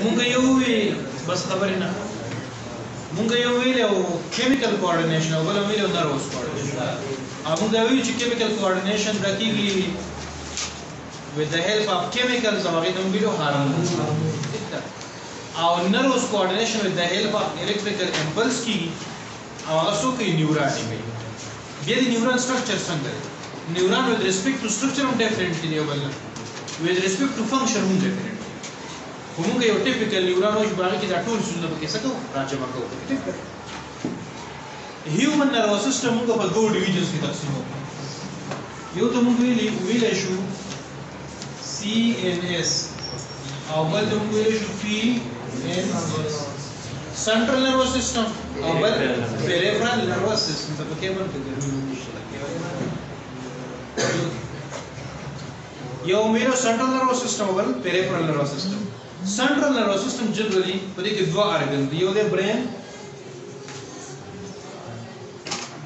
مونږ یو وی بس خبرې نه مونږ یو ویل او کیمیکل کوارډینیشن او بل ویل نروس کوارډینیشن مونږ ویل چې کیمیکل کوارډینیشن د کیږي with the help of chemicals او هغه د ویلو هارمونز او نروس کوارډینیشن with the help of electrical impulse کی او هغه څو کې نیورون دی بیا د نیورون سټرکچر څنګه دی نیورون with respect to structure هم ډیفرنٹ دی بل with respect to function هم ډیفرنٹ کومه یو ټیپیکل نیورون او باندې کې دا ټول څه په کې څه کوو راجمع کوو هیومن نروس سیستم موږ په دوه ډیویژنز کې تقسیم کوو یو ته موږ ویلې شو CNS او بل ته موږ ویلې شو PNS سنټرل نروس سیستم او بل پیریفرال نروس سیستم ته په کې باندې یو میرو سنټرل نروس سیستم او بل پیریفرال نروس سیستم Central nervous system generally پدې کې دوه organs دي یو دی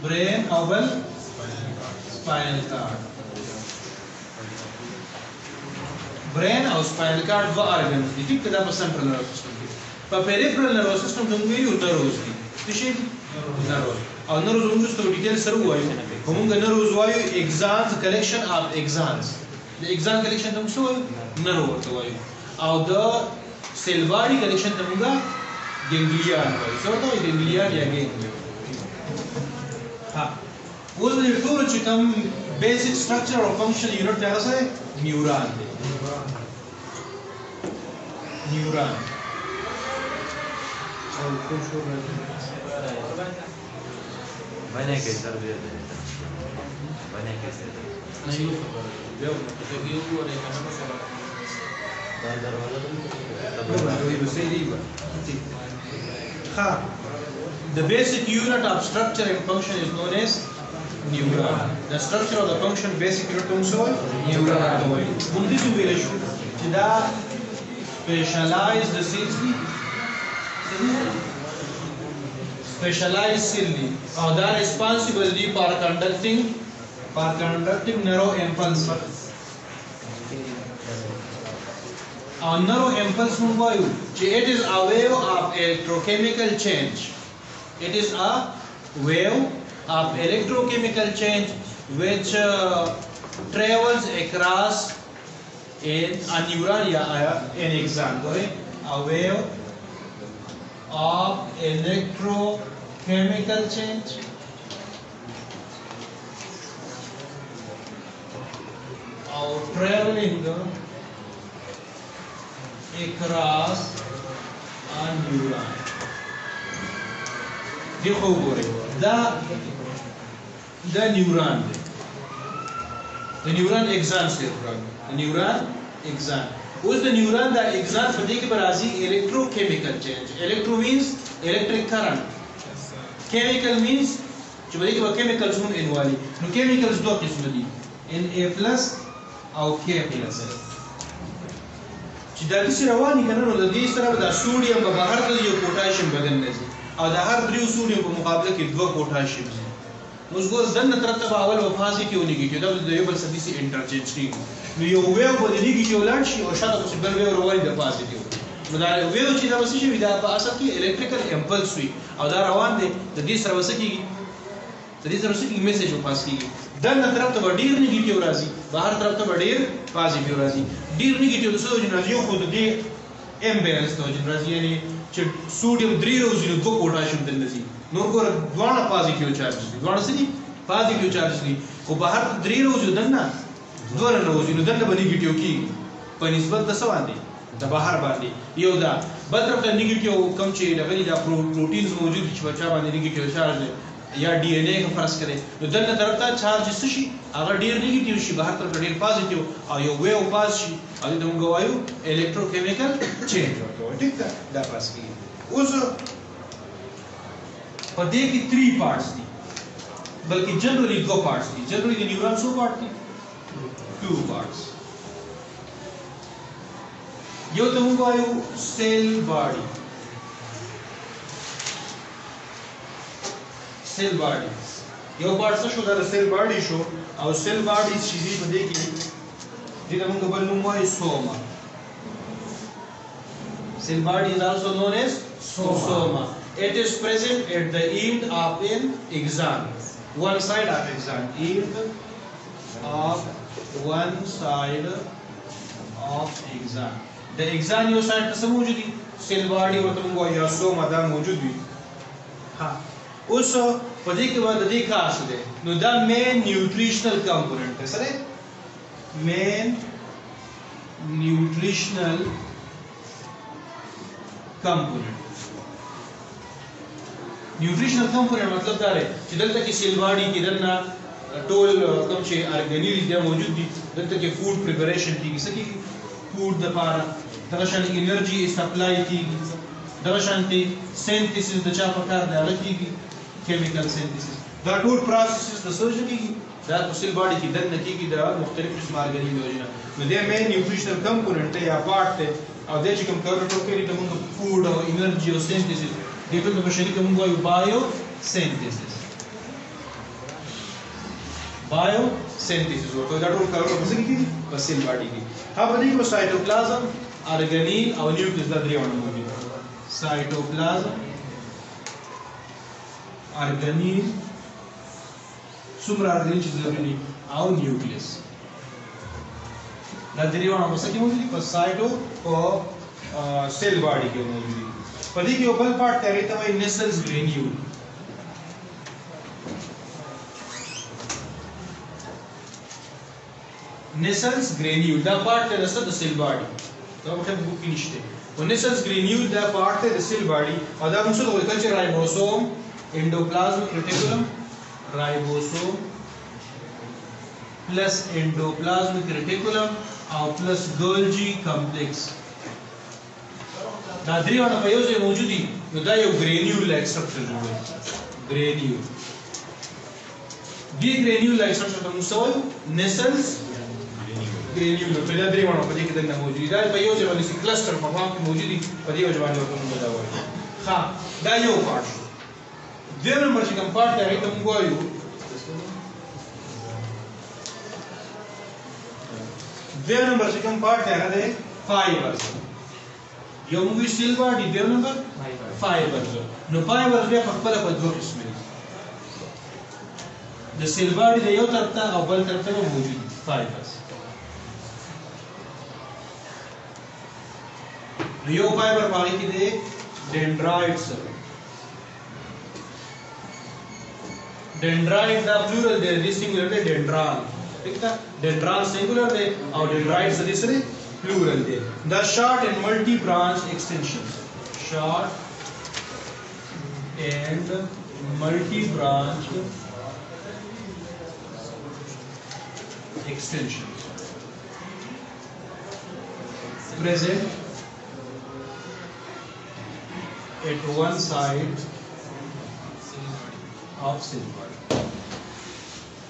brain او بل spinal cord brain او spinal cord دوه organs دي چې دا په central nervous system کې په peripheral nervous system کې موږ یو nerves دي څه nerves او nerves موږ څه ډیټیل سره وایو کومه nerves وایو axons collection of axons the axon collection ته موږ وایو nerve ورته وایو او د سیل باډي کلیکشن ته موږ ګنګلیان وایو څه ته ګنګلیان یا ګنګلیان ها اوس د ټول چې کوم بیسیک سټرکچر او فنکشن یونټ ته راځي نیورون دی نیورون او کوم شو راځي باندې کې سر دی باندې کې سر نه یو خبره یو ته یو ورې کنه سره The basic unit of structure and function is known as neuron. The structure of the function basic unit also neuron. Mundi su vele shu da specialized cells specialized cell or that are responsible for conducting nerve impulse. Our nerve impulse move it is a wave of electrochemical change. It is a wave of electrochemical change which travels across in a neuron an example. A wave of electrochemical change traveling across a neuron. देखो गोरे the neuron axon से the neuron axon उस the neuron the axon पता के बराजी electrochemical change. Electro means electric current, chemical means जो पता के chemicals हों इन वाली नो chemicals दो किस्म दी Na plus और K plus چې دا کیسه رواني کنه نو د دې سره د سوډیم په بهر ته یو پوتاشیم بدن لږي او د هر دریو سوډیم په مقابله کې دوه پوتاشیم دي نو څنګه دنه ترتب اول او فازي کې ونیږي دا د یو بل سره سي انټرچینج کیږي نو یو ویو په دې کې چې ولان شي او شاته په بل ویو رواني د فازي دی نو دا ویو چې دا وسې شي دا په اصل کې الکتریکل امپلس وي او دا روان دي د دې سره وسکیږي د دې سره وسکیږي میسج او پاس کیږي دنه طرف ته ډیر نیگیټیو راځي بهر طرف ته ډیر پازیټیو راځي ډیر نیگیټیو څه وجه راځي خو د دې امبیلنس ته وجه راځي یعنی چې سوډیم 3 روزي نو 2 پوتاشیم دلته نور ګور دوه پازیټیو چارج دي دوه څه دي پازیټیو چارج دي او بهر 3 روزي دنه دوه روزي نو دنه به نیگیټیو کی په نسبت د څه باندې د بهر باندې یو دا بل طرف ته نیگیټیو کم چې لګلي دا پروتینز موجود چې بچا باندې نیگیټیو چارج دي یا ډي ان اے فرض کړي نو دنه طرف ته چارج څه شي هغه ډیر نیگیټیو شي بهر طرف ډیر پازیټیو او یو ویو پاس شي او د موږ وایو الکتروکیمیکل چینج ورته ټیک ده دا پاس کیږي اوس په دې کې 3 پارټس دي بلکې جنرالي 2 پارټس دي جنرالي د نیورون څو پارټ دي 2 پارټس یو ته موږ وایو سیل باډي سیل باډي یو پارت څه شو دا سیل باډي شو او سیل باډي چې دې په دې کې دې موږ بل نوم وایو سوما Cell body is also known as soma. It is present at the end of an axon. One side of axon. End of one side of axon. The axon यो side पे सब मौजूद है. Cell body और तुमको या soma दा मौजूद है. हाँ. उस पदे के बाद दे खास दे. No, the main nutritional component है sir. Main nutritional component. Nutritional component मतलब क्या है? जिधर तक कि cell body की दरना टोल कम चे ऑर्गेनिल इधर मौजूद भी जिधर तक कि food preparation की सकी food दपारा दरअसल energy supply की दरअसल ते synthesis दचा प्रकार दाल की chemical synthesis दा टोल processes द surgery की दा तो cell body की दरना की दा मुख्तलिफ किस्म ऑर्गेनिल योजना तो दे main nutritional component है या part है और दे चिकम कर तो के लिए तुमको food और energy और synthesis दे तो बशरी का मुंगो biosynthesis वो तो दा टोल कर तो सकी की बस cell body की हाँ बड़ी को साइटोप्लाज्म ऑर्गेनील और न्यूक्लियस दा द्रियोण मौजूद साइटोप्लाज्म ऑर्गेनील सुमरा ऑर्गेनील चीज जरूरी और न्यूक्लियस दा द्रियोण मौजूद मौजूद पर साइटो और सेल बॉडी के मौजूद पदी के ऊपर पार्ट तैयारी तब नेसल्स granule Nacelles granule da parte della cell body. Da mutem book nishte. O Nacelles granule da parte della cell body. और da मुझे तो culture ribosome, endoplasmic reticulum, ribosome plus endoplasmic reticulum और प्लस गोल्जी कॉम्प्लेक्स. दा द्री वाला पयोजे मौजूदी. यो दा यो ग्रेन्यूल लाइक स्ट्रक्चर जो है. ग्रेन्यूल. दी ग्रेन्यूल लाइक स्ट्रक्चर तो मुझे Nacelles ग्रेन्यूल तो दा द्री वाला पदी किधर ना मौजूद. दा पयोजे वाली सी क्लस्टर मफाम की मौजूदी पदी वजवान जो तुम बता हुआ. हाँ दा यो पार्ट. दो नंबर से कम पार्ट है तुम को यो. दो नंबर से कम पार्ट है ना फाइबर्स. यो मुझे सेल बॉडी दो नंबर फाइबर्स. नो फाइबर्स भी फकपला पर दो किस्म है. द सेल बॉडी दे यो तरता और बल तरता में मौजूद फाइबर्स. यो फाइबर पानी की दे डेंड्राइट्स. डेंड्राइट दा प्लूरल दे दिस सिंगुलर दे डेंड्रान. ठीक है डेंड्रान सिंगुलर दे और डेंड्राइट्स दिस रे प्लूरल दे. The short and multi branch extensions. Short and multi branch extensions present at one side of cell body.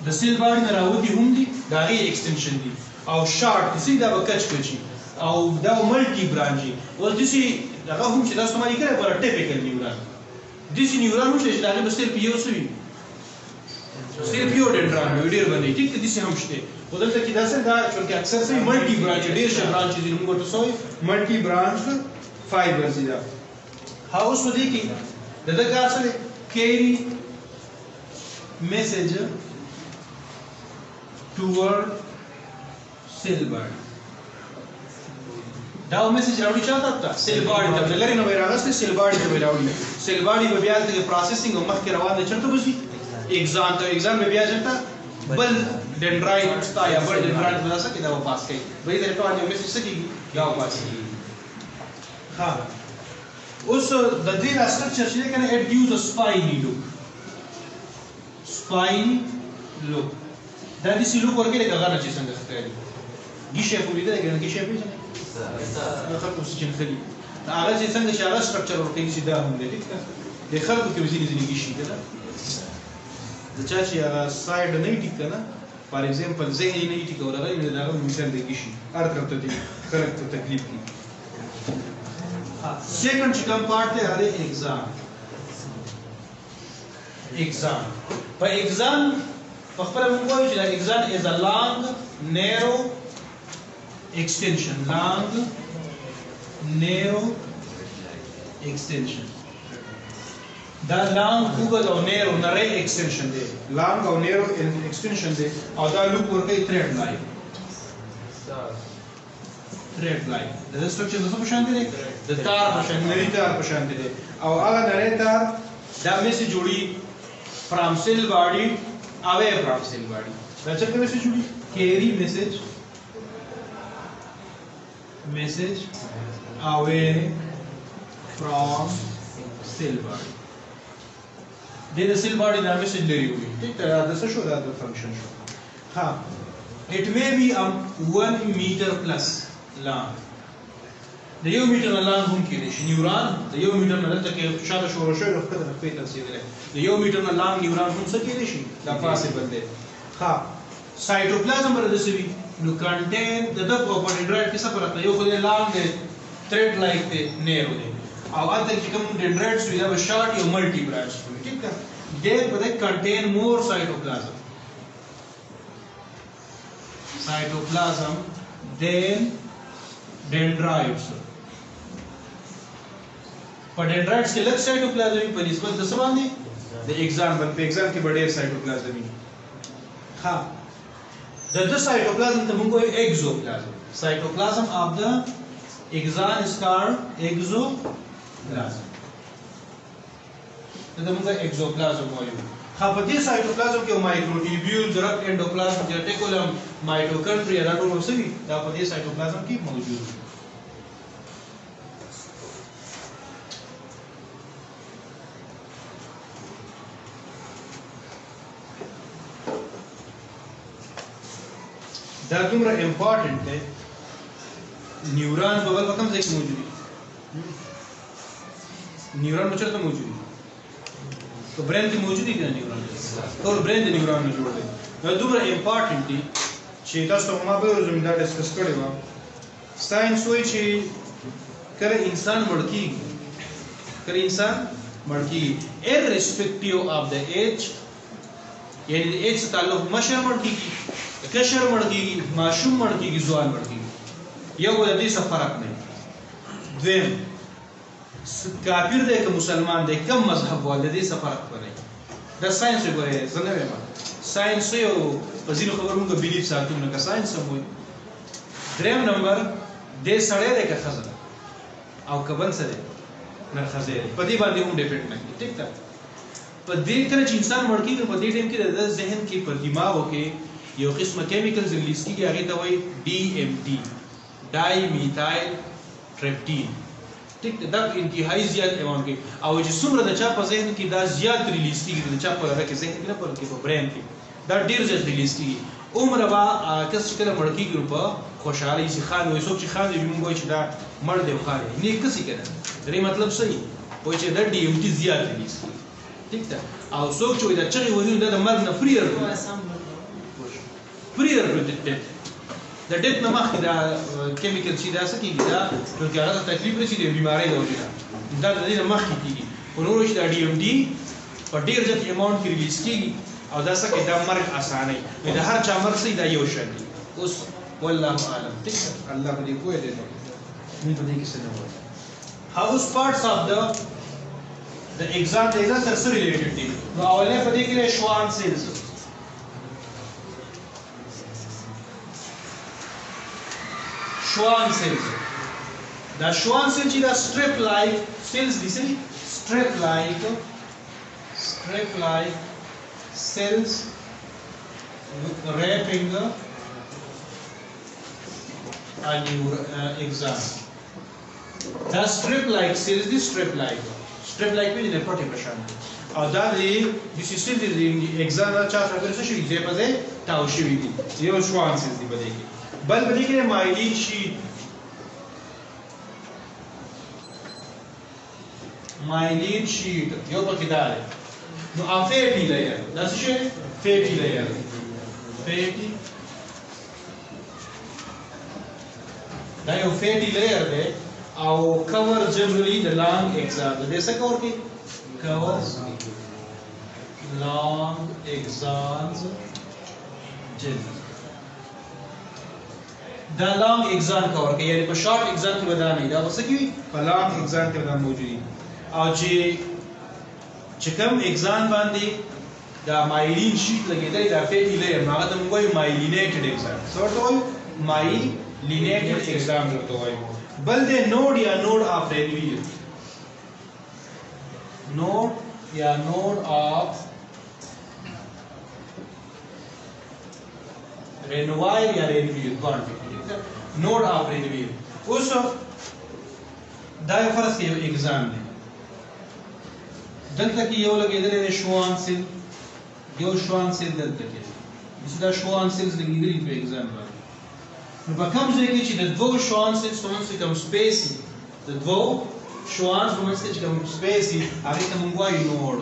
The cell body में रावती हुंदी दागी extension दी और short किसी दा बकच कची और दा multi branchi और दिसी दागा हम चिदा समारी करे पर typical neuron. दिसी neuron हम चिदा दागे बस पियो सुई सेल पियो डेंड्रान में वीडियो बनी. ठीक है दिसी हम शते उधर तक किधर से दा क्योंकि अक्सर से मल्टी ब्रांच डेढ़ से ब्रांच चीज़ इनको तो सोई मल्टी ब्रांच फाइबर सीधा. हाउस में देखी दादा क्या से carry message toward cell body. दाव message राउडी चाहता था cell body तब लगे ना मेरा रास्ते cell body तब राउडी cell body में भी आते हैं processing और मख के रवान चलते बस भी एग्जाम तो एग्जाम में भी आ जाता बल डेंड्राइट ता या बल डेंड्राइट बना सके दाव पास के भाई तेरे तो आज मैसेज सकी दाव पास की. हाँ उस दद्री स्ट्रक्चर से लेकर it gives a spiny look. Spiny look. That is look और क्या लगा ना चीज़ संग सकते हैं. गिशे पूरी तरह के गिशे भी ना खल कुछ चीज़ करी. आगे चीज़ संग शाला स्ट्रक्चर और कहीं सीधा होंगे ठीक है. देखल को किसी ने गिशी किया दचाची आगा साइड नहीं ठीक करना. फॉर एग्जांपल ज़ेनी नहीं ठीक हो रहा है मेरे दागा मिसाल देखिशी अर्थ करते थे करक तो तकलीफ की. Second chicken part है हरे exam. पर exam पकड़ मुझको ये चला exam is a long narrow extension. Long narrow extension. دا long اوږد او narrow نری extension دی. long او narrow extension دی او دا لوپ ورکوي thread line. thread line. دا structure د څه په شان دی؟ د تار په شان، نری تار په شان دی. او هغه نری تار دا میسج جوړي from cell body away from cell body. دا څنګه میسج جوړي؟ carry message away from cell body. د cell body دا میسج لري وي. ټیک ده، دا څه شو؟ دا د فنکشن شو. ها it may be 1 meter plus long. د 1 میټر نه لانګ هم کېدای شي. نیورون د 1 میټر نه دلته کې شاته شروع شوی نو کله په تفصیل دی. د 1 میټر نه لانګ نیورون هم څه کېدای شي؟ دا پاسبل دی. ها سایټوپلازم ورته سوي نو کنټین د په ډندرایټ کې څه فرق دی؟ یو خو د لانګ دی، thread like دی، نیرو دی. او اته چې کوم ډندرایټس وي دا به شارټ یا ملټي برانچ وي. ٹھیک ده؟ they but contain more cytoplasm than dendrites. पर dendrites के लग cytoplasm पर निस्बत د څه باندې؟ د एक्सॉन باندې. په एक्सॉन کې ډېر cytoplasm وي. ها the cytoplasm ته موږ وایو exoplasm. cytoplasm of the axon is called exoplasm. دا موږ exoplasm وایو. ها په دې cytoplasm کې مایکروټیبیول، درک اندوپلازم، ریټیکولم، مایټوکونډریا دا ټول وسوي دا په دې cytoplasm کې موجود دي. دا دومره امپورټنٹ دی. نیورون په بل کوم ځای کې موجود دي؟ نیورون په چیرته موجود دي؟ په برین کې موجود دي. نیورون ټول برین د نیورون نه جوړ دی. دا دومره امپورټنٹ دی چې تاسو ته ما به زموږ ډسکس کړی و. ساينس وایي چې کله انسان مړ کیږي irrespective of the age، یعنی د ایج تعلق مشر مړ کیږي، کشر مړ کیږي، معشوم مړ کیږي، ځوان مړ کیږي، یو د دې څه فرق نه. دویم کافر دی که مسلمان دی، کم مذهب والے دی، څه فرق نه. دا ساينس وګورئ، زه نه وایم ساينس یو په ځینو خبرو موږ بیلیف ساتو نه، که ساينس هم وایي. دریم نمبر دې سړی دی که ښځه ده او که بل څه دی نرښځی دی، په دې باندې هم ډیپینډ نه کېږي. ټیک ده؟ په دې کله چې انسان مړ کېږي په دې ټایم کې د ذهن کې په دماغو کې یو قسمه کیمیکلز ریلیز کېږي، هغې ته وایي DMT، ډای میتایل ټریپټین. ټیک ده؟ دا په انتهایي زیات اماونټ کې، او چې څومره د چا په ذهن کې دا زیات ریلیز کېږي، د چا په هغه کې ذهن کې نه بلکې په برین کې دا ډېر زیات ریلیز کېږي. عمره به کس چې کله مړ کېږي نو په خوشحالۍ چې خاندي، وایي څوک چې خاندي موږ وایو چې دا مړ دی او خاندي، نیک کسي که نه. د دې مطلب صحیح وایي چې دا DMT زیات ریلیز کېږي. ٹھیک ده؟ او څوک چې وایي دا چغې وهي دا د مرګ نه پریر د ډیت نه مخکې دا کیمیکل چې دا څه کېږي، دا چونکې هغه ته تکلیف رسي د بیمارۍ د وجې نه، دا د دې نه مخکې کېږي. خو نورو چې دا DMT په ډېر زیات اماونټ کې ریلیز کېږي او دا څه کوي، دا مرګ اسانوي. د هر چا مرګ صحیح دا یو شی دی. اوس والله اعلم. ٹھیک ده؟ الله په دې پوهه دی، موږ په دې کې څه نه وایو. هاوس پارټس اف د एक्सॉन د एक्सॉन سره سره ریلیټډ دي. نو اولنې په دې کې شوان سیلز، شوان سیلز. دا شوان سیل چې دا سټریپ لایک سیلز دي، سټریپ لایک cells wrapping a axon. دا strip like cells دي. strip like په دې پټي په شان دي او دا د سیستم د axon چا څخه څه شي دی په دې تاو شوی دي. یو شوان سیلز دي په دې کې. بل په دې کې مایلین شیټ، مایلین شیټ یو پکې دا دی. نو فیټي لیئر دا څه شي؟ فیټي لیئر. فیټي دا یو فیټي لیئر دی او کور جنرally د لانګ axon د دې څه کور کوي؟ کور لانګ axons جنرally. دا لانګ اگزان کور کوي یعنی په شارټ اگزان کې ودا نه دا وسه کی په لانګ اگزان کې ودا موجودي او چې کوم اگزان باندې دا مایلین شیټ لګیدل دا فیټی لیر هغه ته موږ وایو مایلینیټډ اگزان څه ورته وایو مایلینیټډ اگزان ورته وایو بل دې نوډ یا نوډ اف رینویر نوډ یا نوډ اف رینوائر یا رینویر نوډ اف رینویر اوس دا یو فرض کې یو اگزام دی دلته کې یو لګیدل دی شوان سیل یو شوان سیل دلته کې دا شوان سیلز لګیدل په اگزام باندې نو په کوم ځای کې چې د دوه شوان سیلز په منځ کې کوم سپیس د دوه شوانز په منځ کې کوم سپیس هغه ته موږ وایو نوډ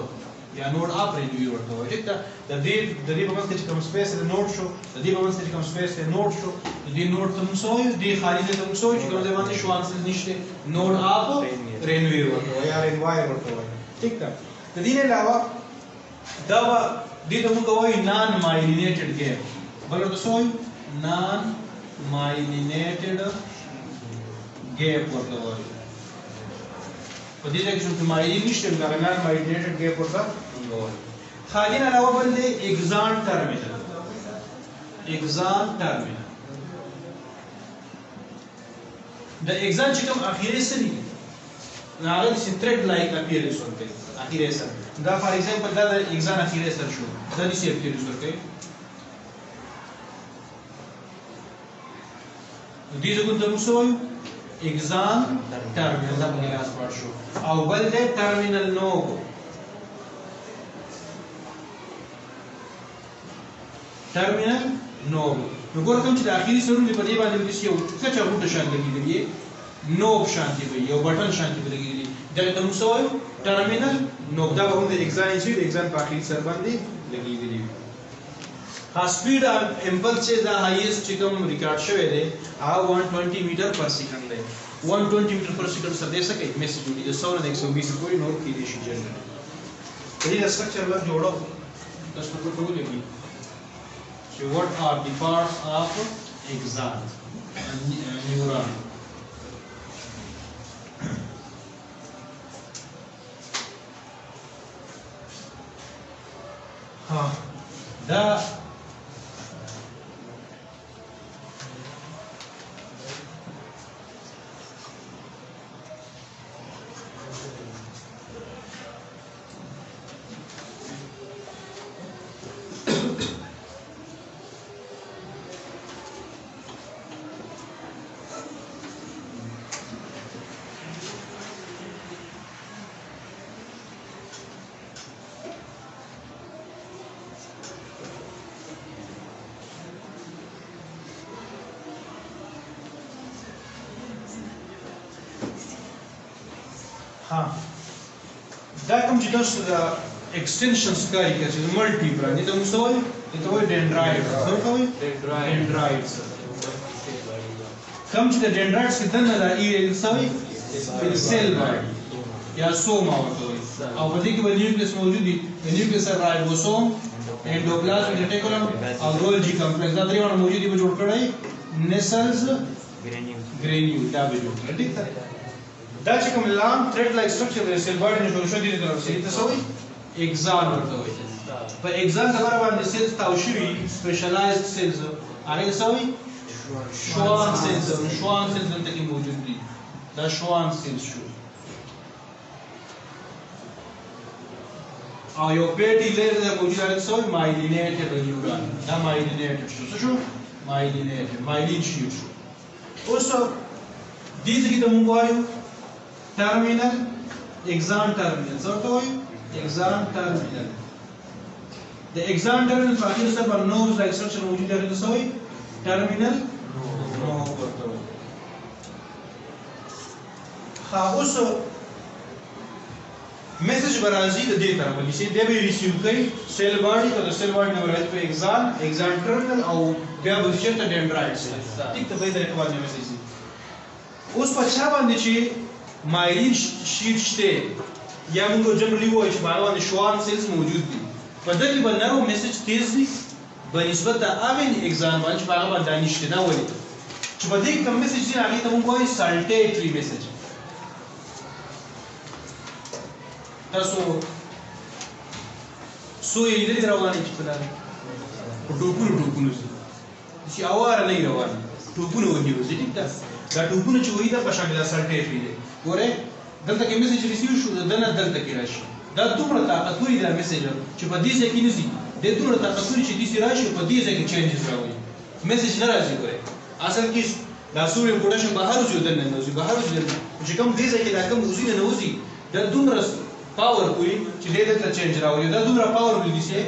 یا نوډ اف رینویر ورته وایي ټیک ده د دې په منځ کې کوم سپیس د نوډ شو د دې په منځ کې کوم سپیس د نوډ شو د دې نوډ ته موږ وایو د خارج ته موږ وایو چې کوم ځای باندې شوان سیل نشته نوډ اف رینویر ورته وایي یا رینوائر ورته وایي ٹھیک ده د دې نه علاوه دا دې ته موږ وایو نان مایلینیټډ ګیپ بل ورته وایو نان مایلینیټډ ګیپ ورته وایو په دې ځای کې چې مایلین نشته دا نان مایلینیټډ ګیپ ورته وایو خالي نه علاوه بل دې اگزان ټرمینل د اگزان چې کوم اخیری سری هغه سټریټ لایک اپیرنس ورته اخیری سر دا فار ایگزامپل دا د اگزان اخیری سر شو دا دې اپیرنس ورته دې څنګه ته وسوي اگزان ټرمینل دا په لاس پړ شو او بل دې ټرمینل نوب ټرمینل نوب نو ګور کوم چې د اخیری سرونه په دې باندې د یو کچا غوټه شان لګیږي نوب شانتي وي یو بټن شانتي لګیږي دا ته موږ وایو ټرمینل نوب دا هم د اگزان چې د اگزان په اخیری سر باندې لګیږي ها سپیډ امپلس چې دا هایست چې کوم ریکارډ شوی دی هغه 120 میټر پر سیکنډ دی 120 میټر پر سیکنډ سره دې سکه میسج وړي د 100 نه 120 پورې نور کې دي شي جنرال په دې سټرکچر لا جوړو تاسو په ټول کې So what are the parts of axon neuron? The دا کوم چې تاسو د extensions کاری کوي چې ملټي برانډ دي موږ وایو ته وایي ډندرایډ څه وایي ډندرایډز کوم چې د ډندرایډز کې دنه د سوي سیل باډي یا سوما ورته وایي او په دې کې به نیوکلیس موجود دي د نیوکلیس سره رایبوسوم اندوپلازم ریټیکولم او گولجی کمپلیکس دا درې ونه موجود دي په جوړ کړی نسلز ګرینیول دا به جوړ کړی ټیک ده دا چې کوم لانګ تھریډ لایک سټرکچر د سیل باډي نه جوړ شوی دی د سیل ته سوي اگزان ورته وایي په اگزان خبره باندې سیلز تاو شوي سپیشلایزډ سیلز هغه سوي شوان سیلز دلته کې موجود دي دا شوان سیلز شو او یو پیټي لیر د موجود هغه سوي مایلینیټډ نیورون دا مایلینیټډ شو څه شو مایلینیټډ مایلین شیټ شو اوس دې ځکه ته موږ وایو terminal axon terminal څه ورته وایو axon terminal د axon terminal په اخر سره پر نوز لایک سټرکچر موجود دی څه وایي terminal نو ورته وایي ها اوس میسج برازي د دې طرف ولې چې دی به ریسیو کوي سیل باډي ته د سیل باډي نه ورته په axon terminal او بیا به چیرته ډندرایډ سي ټیک ته به درې باندې میسج اوس په چا باندې چې مایلین شیټ شته یا موږ جنرالي وایو چې باندې شوان سیلز موجود دي په دې کې باندې نو میسج تیز دي په نسبت د اوین اگزام باندې هغه باندې نشته دا ولې چې په دې کوم میسج دی هغه ته موږ وایو سالټیټري میسج. تاسو سوې دې روانې چې په لاره په ټوپونو چې اواره نه روانه ټوپونه وهي وځي ټیک ده. دا ټوپونه چې وایي دا په شکل سالټیټري دی. ګوره دلته کې میسج ریسیو شو دنه دلته کې راشي. دا دومره طاقتوري دا میسج چې په دې ځای کې نه ځي. د دومره طاقتوري چې دې راشي په دې ځای کې چینجز راوړي. میسج نه راځي. ګوره اصل کې دا سوري پروډکشن بهر وځي دنه نه وځي بهر وځي چې کوم دې ځای کې دا کوم وځي نه وځي دا دومره پاور کوي چې دې ته چینج راوړي. دا دومره پاور ولې شي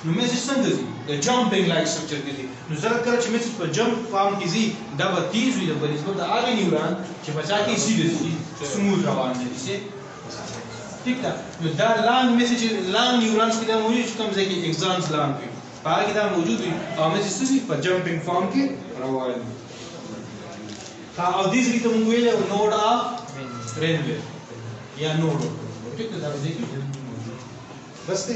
نو میسج څنګه ځي د جامپینګ لایک سټرکچر کې ځي. نو زه کله چې میسج په جمپ فارم کې ځي دا به تیز وي په نسبت د هغه نیورون چې بچا کې سیده ځي سموث روان دي شي ٹھیک ده. نو دا لانګ میسج لانګ نیورونز کې دا موجود چې کوم ځای کې اگزامز لانګ وي په هغه کې دا موجود وي او میسج څه په جامپینګ فارم کې روان دي. او دې ځکه موږ ویل نوډ اف رینویر یا نوډ ٹھیک ده. دا دې کې بس ته